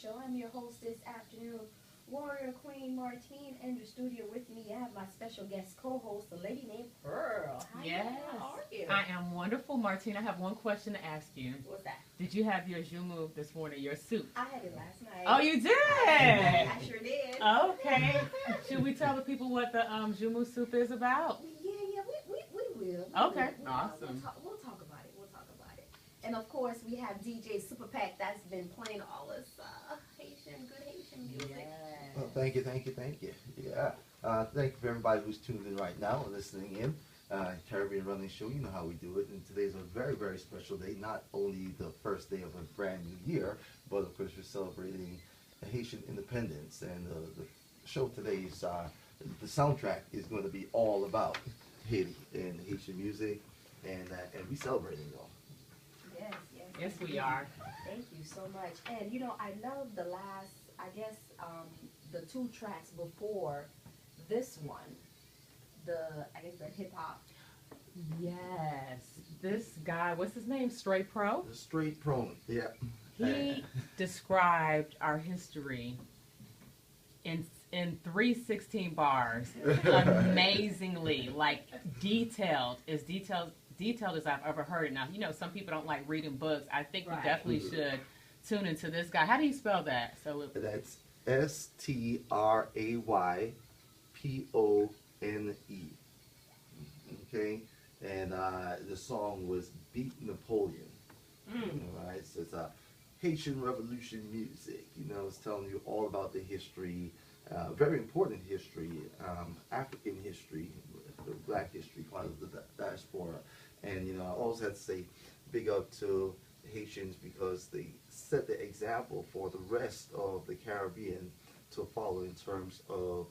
show. I'm your host this afternoon, Warrior Queen Martine. In the studio with me, I have my special guest co-host, a lady named Pearl. How are you? I am wonderful, Martine. I have one question to ask you. What's that? Did you have your jumu this morning, your soup? I had it last night. Oh, you did? I sure did. Okay. Should we tell the people what the jumu soup is about? Yeah, we will. Okay, awesome. We'll talk about it. And of course, we have DJ Super Pec that's been playing all this good Haitian music. Yes. Well, thank you. Yeah. Thank you for everybody who's tuned in right now and listening in. Caribbean Running Show, you know how we do it. And today's a very, very special day. Not only the first day of a brand new year, but of course we're celebrating Haitian Independence. And the show today is, the soundtrack is going to be all about Haiti and Haitian music. And we celebrating y'all. Yes, we are. Thank you so much. And you know, I love the last, the two tracks before this one, the hip hop. Yes. This guy, what's his name? Straight Pro? The Straight Pro, yeah. He described our history in 316 bars amazingly, like detailed as I've ever heard it. Now, you know, some people don't like reading books. I think we definitely should tune into this guy. How do you spell that? That's STRAYPONE. Okay? And the song was Beat Napoleon. All right? So it's Haitian Revolution music. You know, it's telling you all about the history, very important history, African history, the black history, part of the diaspora. And, you know, I always have to say big up to Haitians because they set the example for the rest of the Caribbean to follow in terms of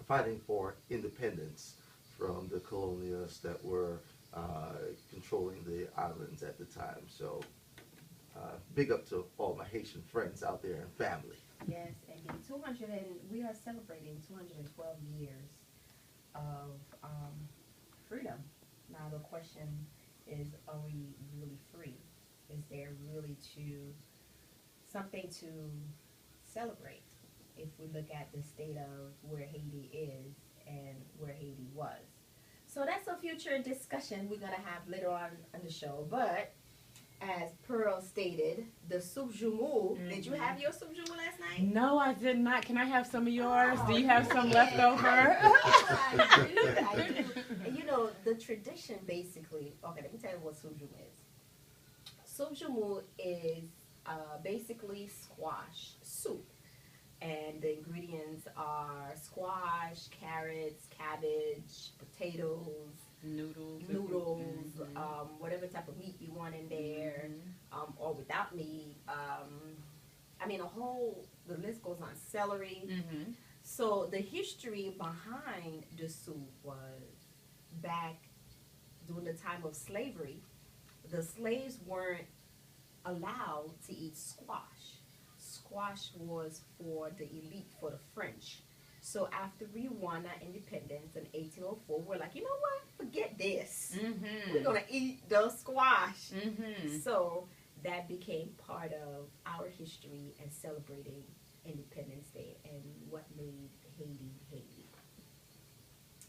fighting for independence from the colonialists that were controlling the islands at the time. So big up to all my Haitian friends out there and family. Yes, indeed. We are celebrating 212 years of freedom. Now the question is, are we really free? Is there really something to celebrate if we look at the state of where Haiti is and where Haiti was? So that's a future discussion we're going to have later on the show. But as Pearl stated, the soup jumu. Did you have your soup jumu last night? No, I did not. Can I have some of yours? Do you have some left over? I do. And you know, the tradition basically, okay, let me tell you what soup jumu is. Soup jumu is basically squash soup. And the ingredients are squash, carrots, cabbage, potatoes, noodles, whatever type of meat you want in there, or without meat. The list goes on. Celery. So the history behind the soup was back during the time of slavery. The slaves weren't allowed to eat squash. Squash was for the elite, for the French. So after we won our independence in 1804, we're like, you know what? Forget this. We're going to eat the squash. So that became part of our history and celebrating Independence Day and what made Haiti, Haiti.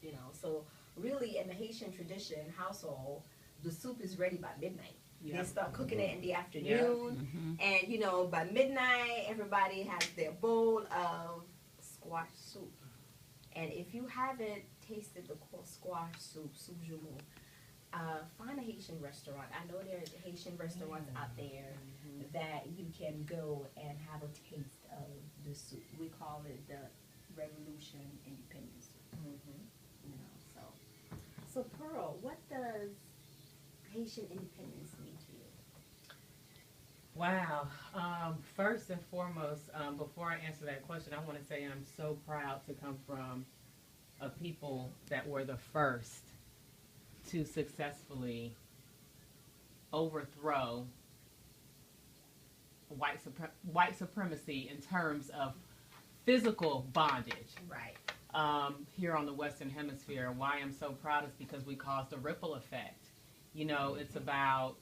You know, so really in the Haitian tradition household, the soup is ready by midnight. They start cooking it in the afternoon. And, you know, by midnight, everybody has their bowl of squash soup. And if you haven't tasted the squash soup jumu, find a Haitian restaurant. I know there are Haitian restaurants out there that you can go and have a taste of the soup. We call it the Revolution Independence soup. You know, so Pearl, what does Haitian independence mean to you? Wow. First and foremost, before I answer that question, I want to say I'm so proud to come from a people that were the first to successfully overthrow white supremacy in terms of physical bondage. Right. Here on the Western Hemisphere. Why I'm so proud is because we caused a ripple effect. You know, it's about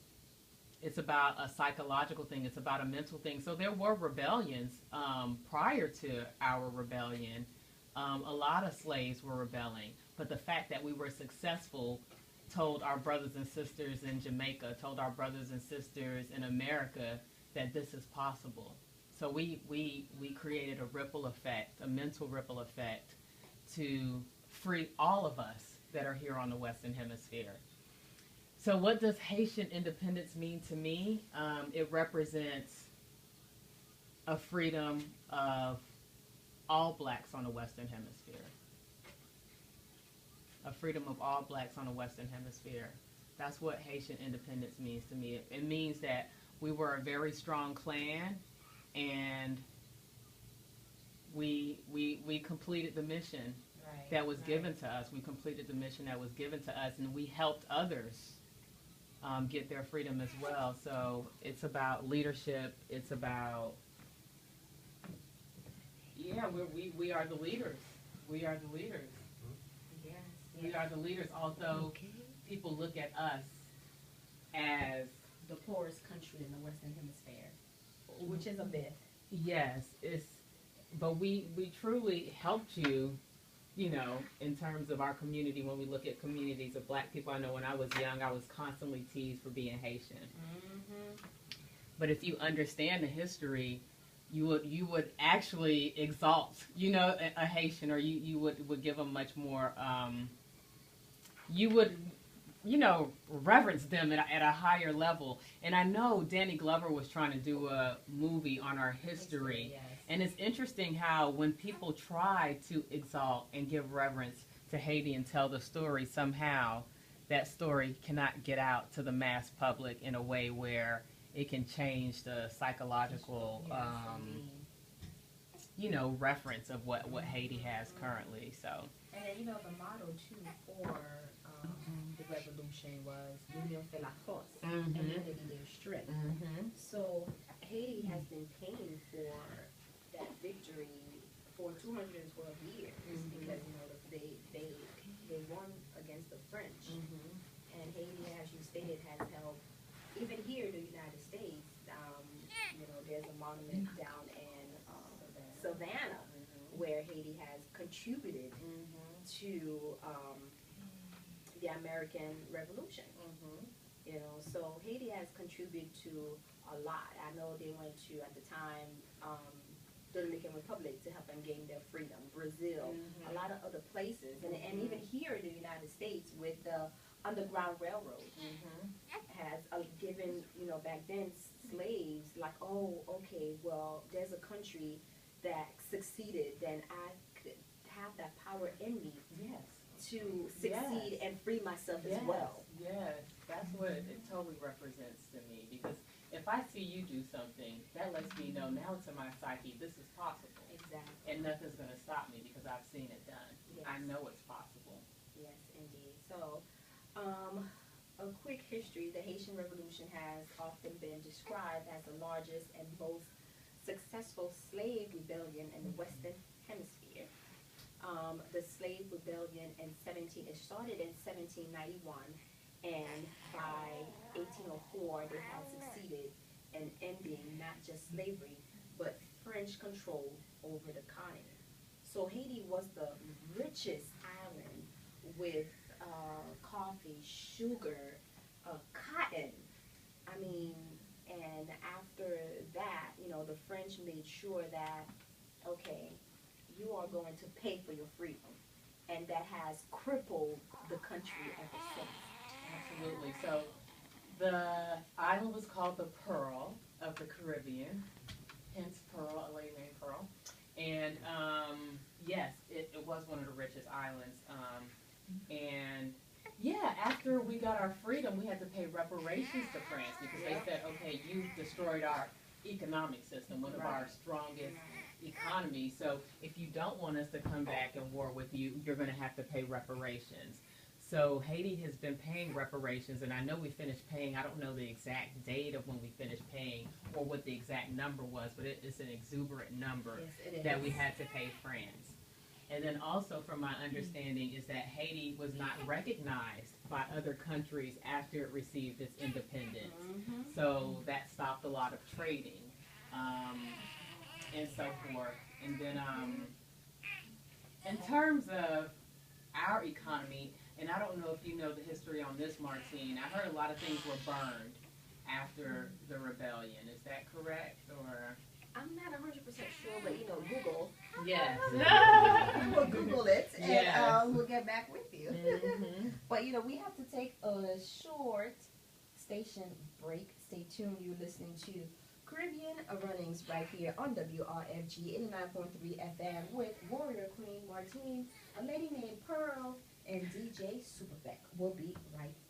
It's about a psychological thing. It's about a mental thing. So there were rebellions prior to our rebellion. A lot of slaves were rebelling. But the fact that we were successful told our brothers and sisters in Jamaica, told our brothers and sisters in America that this is possible. So we created a ripple effect, a mental ripple effect, to free all of us that are here on the Western Hemisphere. So what does Haitian independence mean to me? It represents a freedom of all blacks on the Western Hemisphere. A freedom of all blacks on the Western Hemisphere. That's what Haitian independence means to me. It means that we were a very strong clan, and we completed the mission that was given to us. We completed the mission that was given to us, and we helped others get their freedom as well. So it's about leadership. It's about, we are the leaders. We are the leaders. Yes. We are the leaders, although people look at us as the poorest country in the Western Hemisphere, which is a myth. Yes, but we truly helped you, in terms of our community. When we look at communities of black people, I know when I was young, I was constantly teased for being Haitian. Mm-hmm. But if you understand the history, you would actually exalt, a Haitian, or you would give them much more. You would, reverence them at a higher level. And I know Danny Glover was trying to do a movie on our history. Yes. And it's interesting how when people try to exalt and give reverence to Haiti and tell the story, somehow that story cannot get out to the mass public in a way where it can change the psychological, reference of what Haiti has currently. So. And then, the motto, too, for the revolution was L'Union fait la force, and unity their strength. Mm-hmm. So Haiti has been paying for that victory for 212 years because, they won against the French. Mm-hmm. And Haiti, as you stated, has helped, even here in the United States, there's a monument down in Savannah where Haiti has contributed to the American Revolution. So Haiti has contributed to a lot. I know they went to, at the time, the Dominican Republic to help them gain their freedom, Brazil, a lot of other places, and even here in the United States with the Underground Railroad has given, back then, slaves, like, oh, okay, well, there's a country that succeeded, then I could have that power in me to succeed and free myself as well. Yes, that's what it totally represents to me, because if I see you do something, that lets me know now to my psyche, this is possible. Exactly. And nothing's going to stop me because I've seen it done. Yes. I know it's possible. Yes, indeed. So, a quick history. The Haitian Revolution has often been described as the largest and most successful slave rebellion in the Western Hemisphere. The slave rebellion it started in 1791, and by 1804 they had succeeded in ending not just slavery, but French control over the continent. So Haiti was the richest island with coffee, sugar, cotton. And after that, the French made sure that, okay, you are going to pay for your freedom. And that has crippled the country ever since. Absolutely. So the island was called the Pearl of the Caribbean, hence Pearl, a lady named Pearl. And yes, it was one of the richest islands. After we got our freedom, we had to pay reparations to France because they said, okay, you destroyed our economic system, one of our strongest economies. So if you don't want us to come back and war with you, you're going to have to pay reparations. So Haiti has been paying reparations, and I know we finished paying. I don't know the exact date of when we finished paying or what the exact number was, but it's an exuberant number that we had to pay France. And then also from my understanding is that Haiti was not recognized by other countries after it received its independence. So that stopped a lot of trading and so forth. And then in terms of our economy, and I don't know if you know the history on this, Martine, I heard a lot of things were burned after the rebellion. Is that correct? Or I'm not 100% sure, but Google. yes. We'll Google it, and Yes. we'll get back with you. But we have to take a short station break. Stay tuned. You're listening to Caribbean Runnings right here on Wrfg 89.3Fm with Warrior Queen Martine, a lady named Pearl, and DJ Super Pec. We'll be right back.